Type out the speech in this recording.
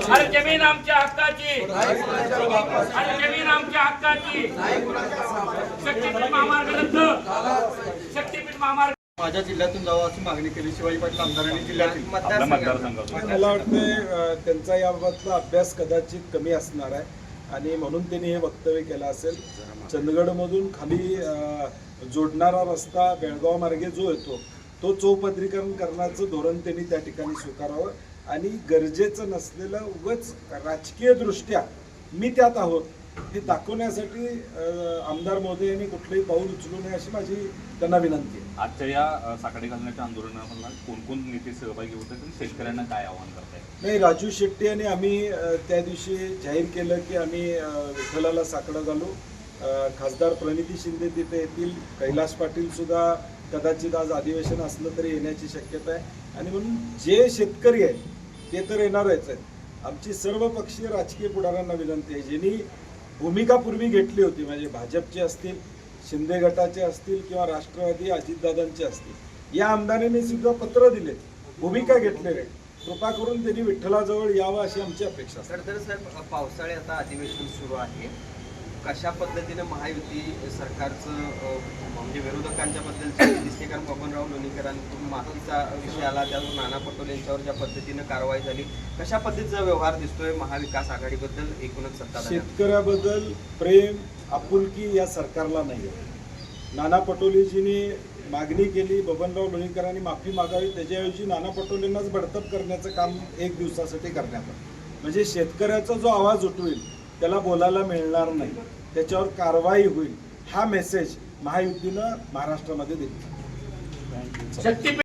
अरे जमीन आमच्या हक्काची, अरे जमीन आमच्या हक्काची. शक्तीपीठ महामार्ग रद्द, शक्तीपीठ महामार्ग माझ्या जिल्ह्यातून जावं अशी मागणी केली. शिवाजी पाटील आमदारांनी जिल्ह्यातील मतदारसंघात. मला वाटतं त्यांचा याबाबतला अभ्यास कदाचित कमी असणार आहे आणि म्हणून त्यांनी हे वक्तव्य केलं असेल. चंदगडमधून खाली जोडणारा रस्ता बेळगाव मार्गे जो येतो तो चौपदरीकरण करण्याचं धोरण त्यांनी त्या ठिकाणी स्वीकारावं आणि गरजेचं नसलेलं उगाच राजकीय दृष्ट्या मी त्यात आहोत हे दाखवण्यासाठी आमदार महोदयांनी कुठलंही पाऊल उचलू नये अशी माझी त्यांना विनंती आहे. आजच्या या साखळी घालण्याच्या आंदोलनाला कोण कोण नेते सहभागी होते आणि शेतकऱ्यांना काय आवाहन करताय? नाही, राजू शेट्टी आणि आम्ही त्या दिवशी जाहीर केलं की आम्ही विठ्ठलाला साकडं घालू. खासदार प्रणिती शिंदे तिथे येतील. कैलास पाटील सुद्धा कदाचित आज अधिवेशन असलं तरी येण्याची शक्यता आहे आणि म्हणून जे शेतकरी आहेत ते तर येणारच आहेत. आमची सर्व पक्षीय राजकीय पुढाऱ्यांना विनंती आहे ज्यांनी भूमिका पूर्वी घेतली होती म्हणजे भाजपचे असतील, शिंदे गटाचे असतील किंवा राष्ट्रवादी अजितदादांचे असतील, या आमदारांनी सुद्धा पत्र दिले, भूमिका घेतलेले. कृपा करून त्यांनी विठ्ठलाजवळ यावं अशी आमची अपेक्षा असते. तर साहेब पावसाळे आता अधिवेशन सुरू आहे, कशा पद्धतीने महायुती सरकारचं म्हणजे विरोधकांच्या बद्दल दिसते? कारण बबनराव लोणीकरांकडून माफीचा विषय आला, त्यावर नाना पटोले यांच्यावर ज्या पद्धतीने कारवाई झाली, कशा पद्धतीचा व्यवहार दिसतोय महाविकास आघाडीबद्दल एकूणच सत्ता? शेतकऱ्याबद्दल प्रेम आपुलकी या सरकारला नाही आहे. नाना पटोलेजींनी मागणी केली, बबनराव लोणीकरांनी माफी मागावी, त्याच्याऐवजी नाना पटोलेंनाच बडतप करण्याचं काम एक दिवसासाठी करण्यात आलं. म्हणजे शेतकऱ्याचा जो आवाज उठवेल त्याला बोलायला मिळणार नाही, त्याच्यावर कारवाई होईल, हा मेसेज महायुतीनं महाराष्ट्रामध्ये दिला.